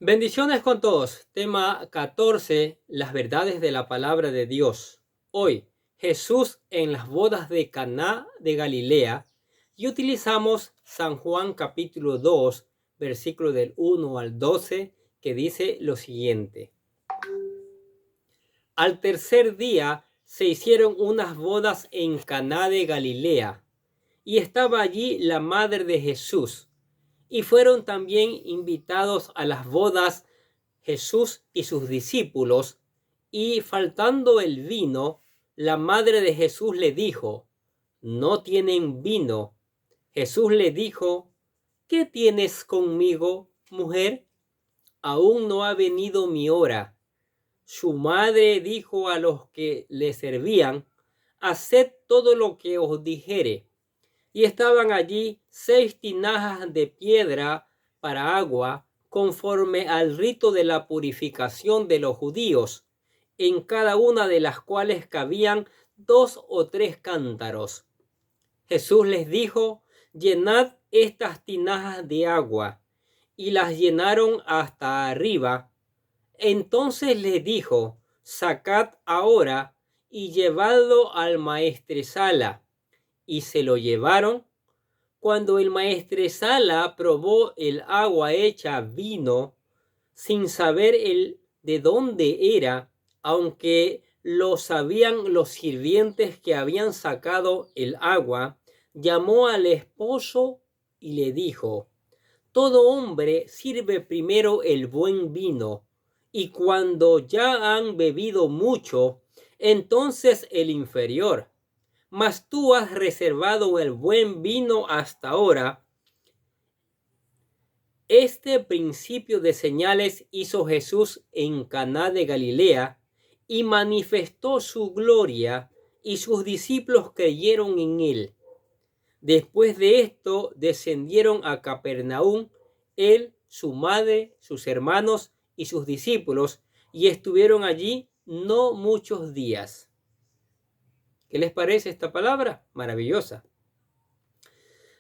Bendiciones con todos. Tema 14. Las verdades de la palabra de Dios. Hoy, Jesús en las bodas de Caná de Galilea, y utilizamos San Juan capítulo 2, versículo del 1 al 12, que dice lo siguiente. Al tercer día se hicieron unas bodas en Caná de Galilea, y estaba allí la madre de Jesús, y fueron también invitados a las bodas Jesús y sus discípulos, y faltando el vino, la madre de Jesús le dijo: no tienen vino. Jesús le dijo: ¿qué tienes conmigo, mujer? Aún no ha venido mi hora. Su madre dijo a los que le servían: haced todo lo que os dijere. Y estaban allí 6 tinajas de piedra para agua, conforme al rito de la purificación de los judíos, en cada una de las cuales cabían 2 o 3 cántaros. Jesús les dijo: llenad estas tinajas de agua, y las llenaron hasta arriba. Entonces les dijo: sacad ahora y llevadlo al maestresala. Y se lo llevaron. Cuando el maestresala probó el agua hecha vino, sin saber de dónde era, aunque lo sabían los sirvientes que habían sacado el agua, llamó al esposo y le dijo: todo hombre sirve primero el buen vino, y cuando ya han bebido mucho, entonces el inferior. Mas tú has reservado el buen vino hasta ahora. Este principio de señales hizo Jesús en Caná de Galilea y manifestó su gloria, y sus discípulos creyeron en él. Después de esto descendieron a Capernaum, él, su madre, sus hermanos y sus discípulos, y estuvieron allí no muchos días. ¿Qué les parece esta palabra? Maravillosa.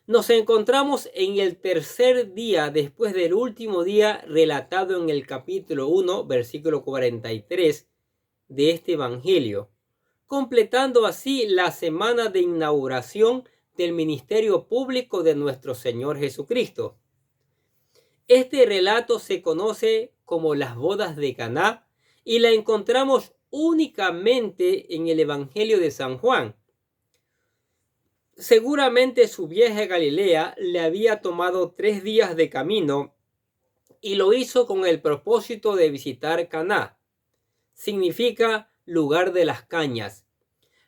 Nos encontramos en el tercer día después del último día relatado en el capítulo 1, versículo 43 de este evangelio, completando así la semana de inauguración del ministerio público de nuestro Señor Jesucristo. Este relato se conoce como las bodas de Caná y la encontramos únicamente en el evangelio de San Juan. Seguramente su viaje a Galilea le había tomado 3 días de camino, y lo hizo con el propósito de visitar Caná. Significa lugar de las cañas,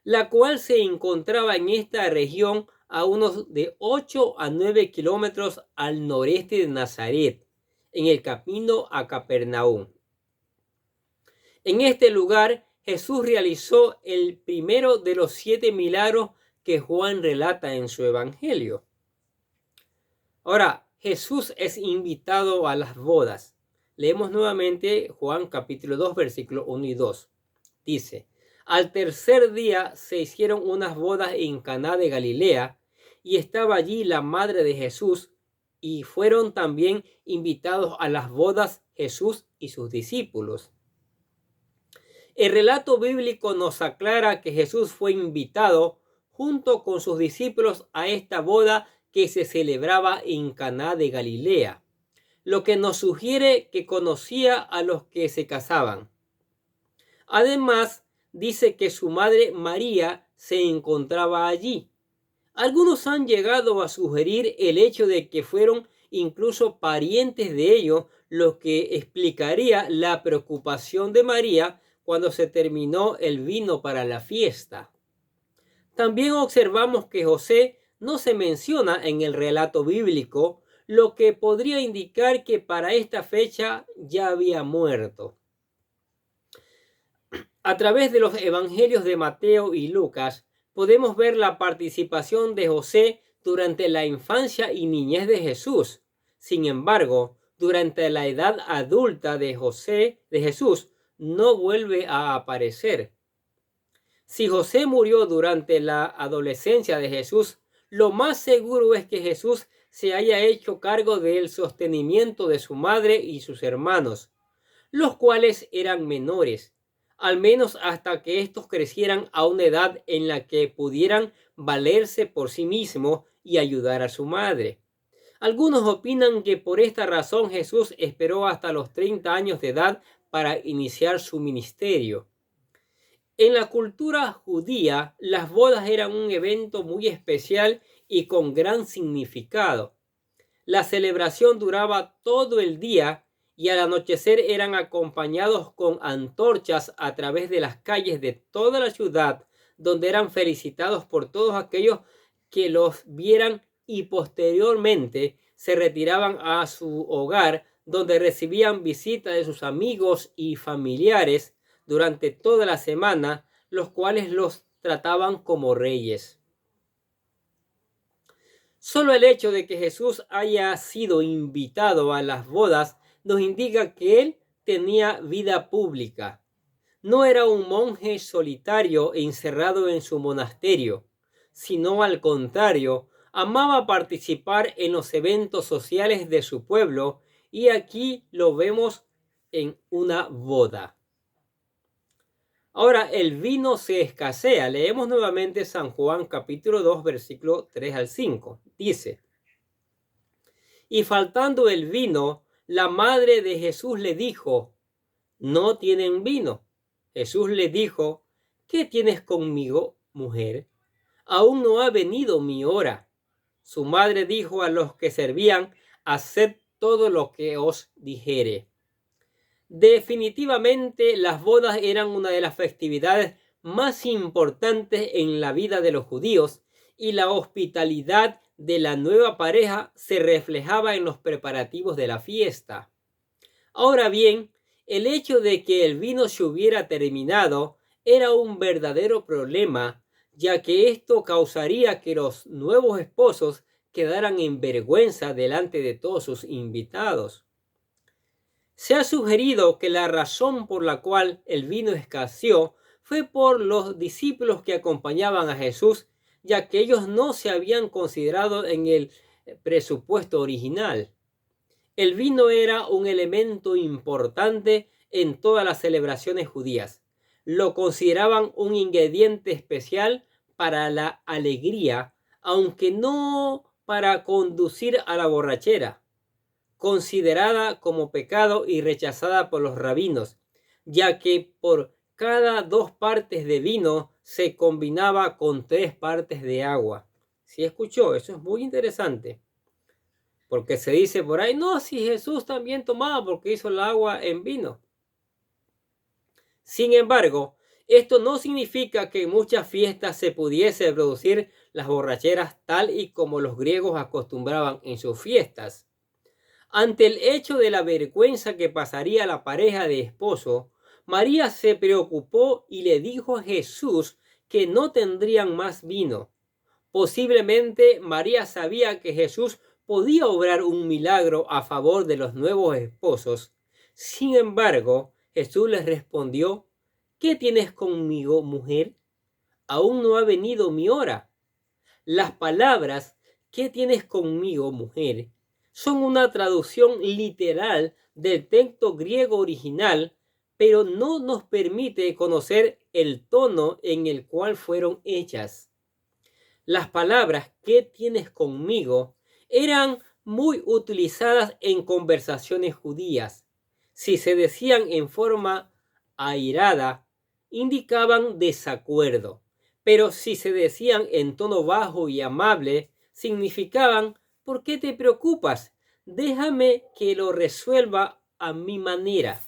la cual se encontraba en esta región a unos de 8 a 9 kilómetros al noreste de Nazaret, en el camino a Capernaum. En este lugar Jesús realizó el primero de los 7 milagros que Juan relata en su evangelio. Ahora, Jesús es invitado a las bodas. Leemos nuevamente Juan capítulo 2, versículos 1 y 2. Dice: al tercer día se hicieron unas bodas en Caná de Galilea, y estaba allí la madre de Jesús, y fueron también invitados a las bodas Jesús y sus discípulos. El relato bíblico nos aclara que Jesús fue invitado junto con sus discípulos a esta boda que se celebraba en Caná de Galilea, lo que nos sugiere que conocía a los que se casaban. Además, dice que su madre María se encontraba allí. Algunos han llegado a sugerir el hecho de que fueron incluso parientes de ellos, lo que explicaría la preocupación de María cuando se terminó el vino para la fiesta. También observamos que José no se menciona en el relato bíblico, lo que podría indicar que para esta fecha ya había muerto. A través de los evangelios de Mateo y Lucas, podemos ver la participación de José durante la infancia y niñez de Jesús. Sin embargo, durante la edad adulta de Jesús, no vuelve a aparecer. Si José murió durante la adolescencia de Jesús, lo más seguro es que Jesús se haya hecho cargo del sostenimiento de su madre y sus hermanos, los cuales eran menores, al menos hasta que éstos crecieran a una edad en la que pudieran valerse por sí mismos y ayudar a su madre. Algunos opinan que por esta razón Jesús esperó hasta los 30 años de edad para iniciar su ministerio. En la cultura judía, las bodas eran un evento muy especial y con gran significado. La celebración duraba todo el día y al anochecer eran acompañados con antorchas a través de las calles de toda la ciudad, donde eran felicitados por todos aquellos que los vieran y posteriormente se retiraban a su hogar, donde recibían visita de sus amigos y familiares durante toda la semana, los cuales los trataban como reyes. Solo el hecho de que Jesús haya sido invitado a las bodas nos indica que él tenía vida pública. No era un monje solitario encerrado en su monasterio, sino al contrario, amaba participar en los eventos sociales de su pueblo, y aquí lo vemos en una boda. Ahora el vino se escasea. Leemos nuevamente San Juan capítulo 2 versículo 3 al 5. Dice: y faltando el vino, la madre de Jesús le dijo: no tienen vino. Jesús le dijo: ¿qué tienes conmigo, mujer? Aún no ha venido mi hora. Su madre dijo a los que servían: haced todo lo que os dijere. Definitivamente las bodas eran una de las festividades más importantes en la vida de los judíos, y la hospitalidad de la nueva pareja se reflejaba en los preparativos de la fiesta. Ahora bien, el hecho de que el vino se hubiera terminado era un verdadero problema, ya que esto causaría que los nuevos esposos quedaran en vergüenza delante de todos sus invitados. Se ha sugerido que la razón por la cual el vino escaseó fue por los discípulos que acompañaban a Jesús, ya que ellos no se habían considerado en el presupuesto original. El vino era un elemento importante en todas las celebraciones judías. Lo consideraban un ingrediente especial para la alegría, aunque no para conducir a la borrachera, considerada como pecado y rechazada por los rabinos, ya que por cada 2 partes de vino se combinaba con 3 partes de agua. ¿Sí escuchó? Eso es muy interesante, porque se dice por ahí: no, si Jesús también tomaba porque hizo el agua en vino. Sin embargo, esto no significa que en muchas fiestas se pudiese producir las borracheras tal y como los griegos acostumbraban en sus fiestas. Ante el hecho de la vergüenza que pasaría la pareja de esposo, María se preocupó y le dijo a Jesús que no tendrían más vino. Posiblemente María sabía que Jesús podía obrar un milagro a favor de los nuevos esposos. Sin embargo, Jesús les respondió: ¿qué tienes conmigo, mujer? Aún no ha venido mi hora. Las palabras ¿qué tienes conmigo, mujer? Son una traducción literal del texto griego original, pero no nos permite conocer el tono en el cual fueron hechas. Las palabras ¿qué tienes conmigo? Eran muy utilizadas en conversaciones judías. Si se decían en forma airada, indicaban desacuerdo, pero si se decían en tono bajo y amable, significaban: ¿por qué te preocupas? Déjame que lo resuelva a mi manera.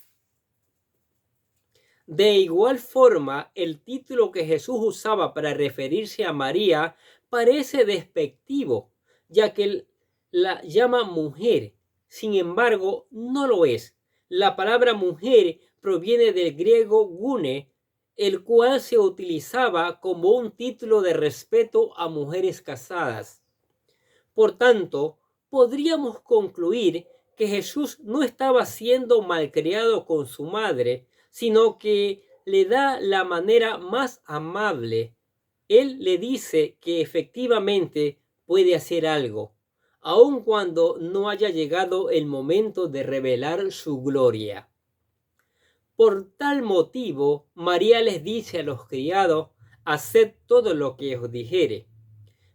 De igual forma, el título que Jesús usaba para referirse a María parece despectivo, ya que la llama mujer. Sin embargo, no lo es. La palabra mujer proviene del griego gune, el cual se utilizaba como un título de respeto a mujeres casadas. Por tanto, podríamos concluir que Jesús no estaba siendo malcriado con su madre, sino que le da la manera más amable. Él le dice que efectivamente puede hacer algo, aun cuando no haya llegado el momento de revelar su gloria. Por tal motivo, María les dice a los criados: haced todo lo que os dijere.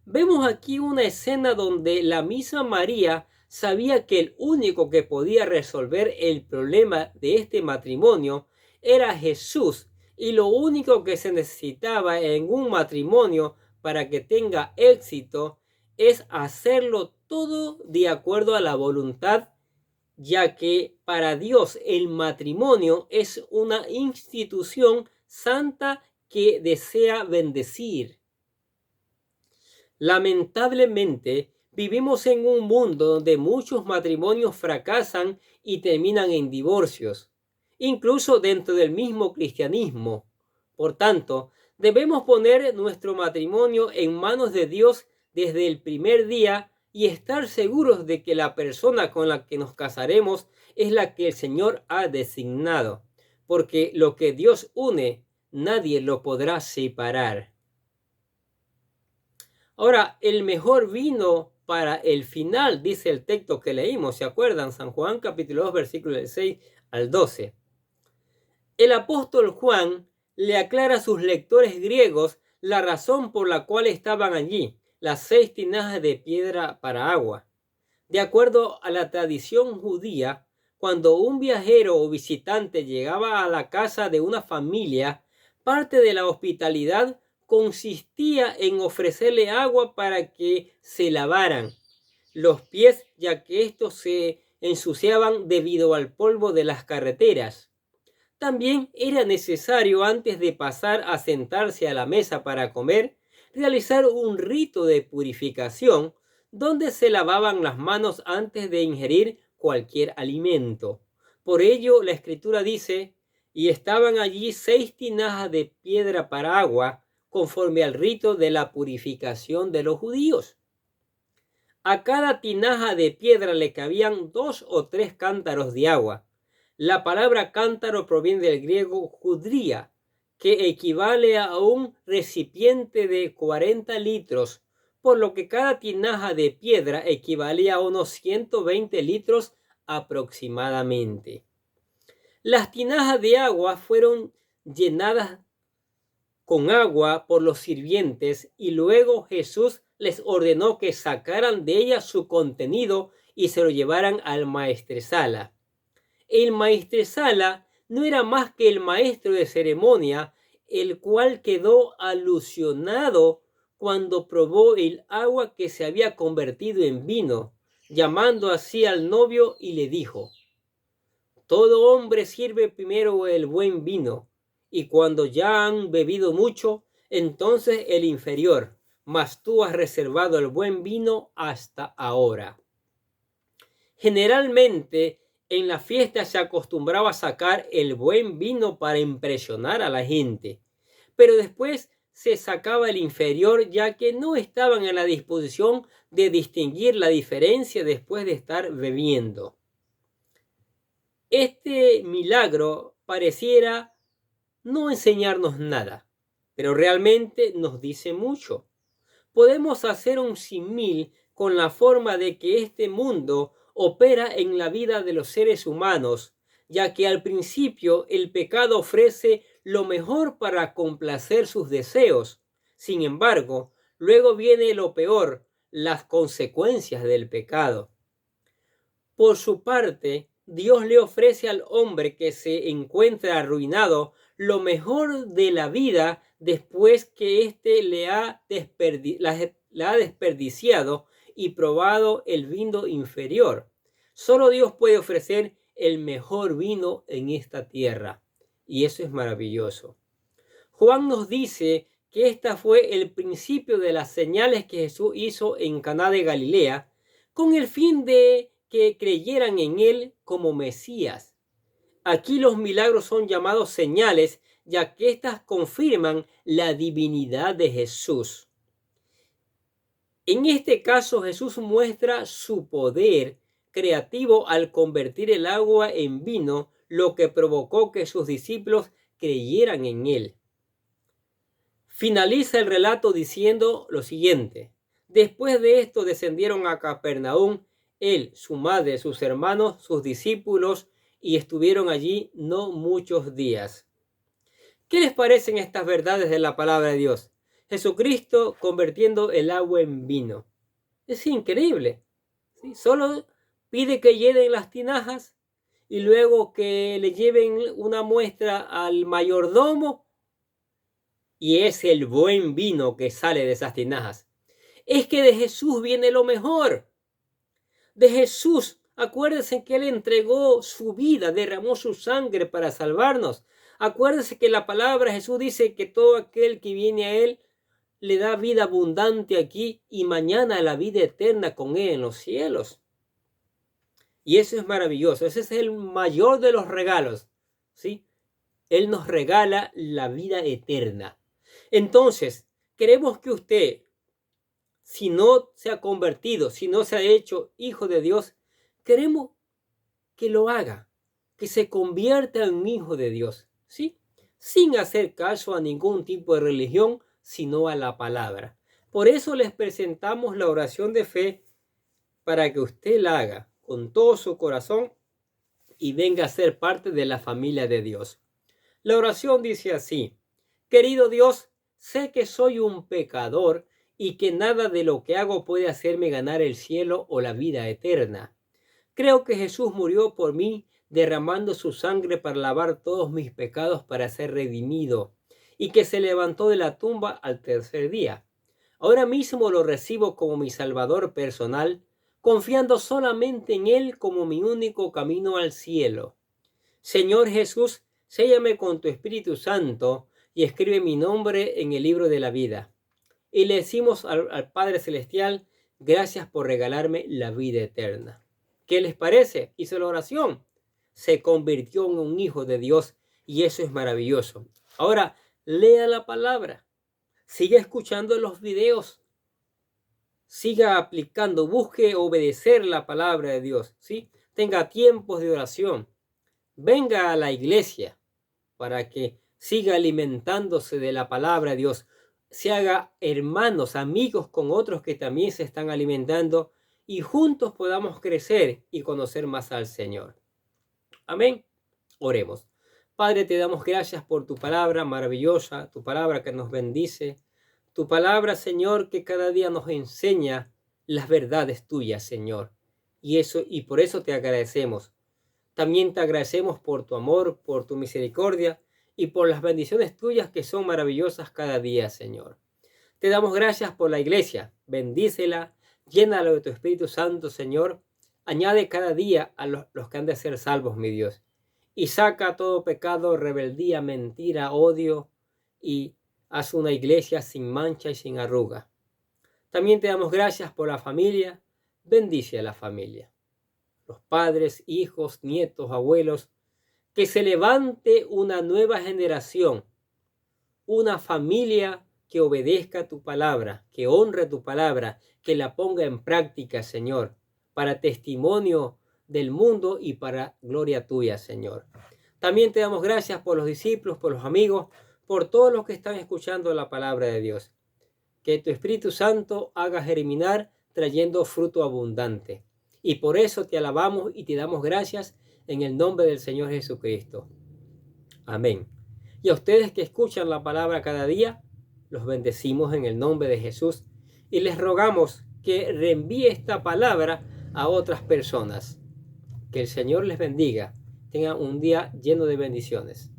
Vemos aquí una escena donde la misma María sabía que el único que podía resolver el problema de este matrimonio era Jesús, y lo único que se necesitaba en un matrimonio para que tenga éxito es hacerlo todo de acuerdo a la voluntad, ya que para Dios el matrimonio es una institución santa que desea bendecir. Lamentablemente, vivimos en un mundo donde muchos matrimonios fracasan y terminan en divorcios, incluso dentro del mismo cristianismo. Por tanto, debemos poner nuestro matrimonio en manos de Dios desde el primer día y estar seguros de que la persona con la que nos casaremos es la que el Señor ha designado, porque lo que Dios une, nadie lo podrá separar. Ahora, el mejor vino para el final, dice el texto que leímos, ¿se acuerdan? San Juan capítulo 2, versículos del 6 al 12. El apóstol Juan le aclara a sus lectores griegos la razón por la cual estaban allí, las 6 tinajas de piedra para agua. De acuerdo a la tradición judía, cuando un viajero o visitante llegaba a la casa de una familia, parte de la hospitalidad consistía en ofrecerle agua para que se lavaran los pies, ya que estos se ensuciaban debido al polvo de las carreteras. También era necesario, antes de pasar a sentarse a la mesa para comer, realizar un rito de purificación donde se lavaban las manos antes de ingerir cualquier alimento. Por ello, la Escritura dice: y estaban allí 6 tinajas de piedra para agua, conforme al rito de la purificación de los judíos. A cada tinaja de piedra le cabían 2 o 3 cántaros de agua. La palabra cántaro proviene del griego judría, que equivale a un recipiente de 40 litros, por lo que cada tinaja de piedra equivalía a unos 120 litros aproximadamente. Las tinajas de agua fueron llenadas con agua por los sirvientes, y luego Jesús les ordenó que sacaran de ellas su contenido y se lo llevaran al maestresala. El maestresala no era más que el maestro de ceremonia, el cual quedó alusionado cuando probó el agua que se había convertido en vino, llamando así al novio y le dijo: todo hombre sirve primero el buen vino, y cuando ya han bebido mucho, entonces el inferior, mas tú has reservado el buen vino hasta ahora. Generalmente, en la fiesta se acostumbraba a sacar el buen vino para impresionar a la gente, pero después se sacaba el inferior, ya que no estaban en la disposición de distinguir la diferencia después de estar bebiendo. Este milagro pareciera no enseñarnos nada, pero realmente nos dice mucho. Podemos hacer un símil con la forma de que este mundo opera en la vida de los seres humanos, ya que al principio el pecado ofrece lo mejor para complacer sus deseos. Sin embargo, luego viene lo peor, las consecuencias del pecado. Por su parte, Dios le ofrece al hombre que se encuentra arruinado lo mejor de la vida después que éste la ha desperdiciado y probado el vino inferior. Solo Dios puede ofrecer el mejor vino en esta tierra, y eso es maravilloso. Juan nos dice que esta fue el principio de las señales que Jesús hizo en Caná de Galilea, con el fin de que creyeran en él como Mesías. Aquí los milagros son llamados señales, ya que éstas confirman la divinidad de Jesús. En este caso, Jesús muestra su poder creativo al convertir el agua en vino, lo que provocó que sus discípulos creyeran en él. Finaliza el relato diciendo lo siguiente: Después de esto descendieron a Capernaum, él, su madre, sus hermanos, sus discípulos, y estuvieron allí no muchos días. ¿Qué les parecen estas verdades de la palabra de Dios? Jesucristo convirtiendo el agua en vino. Es increíble. ¿Sí? Solo pide que llenen las tinajas y luego que le lleven una muestra al mayordomo, y es el buen vino que sale de esas tinajas. Es que de Jesús viene lo mejor. De Jesús, acuérdense que Él entregó su vida, derramó su sangre para salvarnos. Acuérdense que la palabra Jesús dice que todo aquel que viene a Él le da vida abundante aquí y mañana la vida eterna con Él en los cielos. Y eso es maravilloso. Ese es el mayor de los regalos, ¿sí? Él nos regala la vida eterna. Entonces, queremos que usted, si no se ha convertido, si no se ha hecho hijo de Dios, queremos que lo haga, que se convierta en hijo de Dios, ¿sí? Sin hacer caso a ningún tipo de religión, sino a la palabra. Por eso les presentamos la oración de fe para que usted la haga con todo su corazón y venga a ser parte de la familia de Dios. La oración dice así: querido Dios, sé que soy un pecador y que nada de lo que hago puede hacerme ganar el cielo o la vida eterna. Creo que Jesús murió por mí, derramando su sangre para lavar todos mis pecados para ser redimido, y que se levantó de la tumba al tercer día. Ahora mismo lo recibo como mi Salvador personal, confiando solamente en Él como mi único camino al cielo. Señor Jesús, séllame con tu Espíritu Santo y escribe mi nombre en el libro de la vida. Y le decimos al Padre Celestial: gracias por regalarme la vida eterna. ¿Qué les parece? Hizo la oración. Se convirtió en un hijo de Dios y eso es maravilloso. Ahora, lea la palabra. Siga escuchando los videos. Siga aplicando. Busque obedecer la palabra de Dios, ¿sí? Tenga tiempos de oración. Venga a la iglesia para que siga alimentándose de la palabra de Dios. Se haga hermanos, amigos con otros que también se están alimentando y juntos podamos crecer y conocer más al Señor. Amén. Oremos. Padre, te damos gracias por tu palabra maravillosa, tu palabra que nos bendice, tu palabra, Señor, que cada día nos enseña las verdades tuyas, Señor. Y por eso te agradecemos. También te agradecemos por tu amor, por tu misericordia y por las bendiciones tuyas que son maravillosas cada día, Señor. Te damos gracias por la iglesia. Bendícela, llénala de tu Espíritu Santo, Señor. Añade cada día a los que han de ser salvos, mi Dios. Y saca todo pecado, rebeldía, mentira, odio y haz una iglesia sin mancha y sin arruga. También te damos gracias por la familia. Bendice a la familia. Los padres, hijos, nietos, abuelos, que se levante una nueva generación, una familia que obedezca tu palabra, que honre tu palabra, que la ponga en práctica, Señor, para testimonio del mundo y para gloria tuya, Señor. También te damos gracias por los discípulos, por los amigos, por todos los que están escuchando la palabra de Dios. Que tu Espíritu Santo haga germinar trayendo fruto abundante. Y por eso te alabamos y te damos gracias en el nombre del Señor Jesucristo. Amén. Y a ustedes que escuchan la palabra cada día, los bendecimos en el nombre de Jesús y les rogamos que reenvíe esta palabra a otras personas. Que el Señor les bendiga. Tengan un día lleno de bendiciones.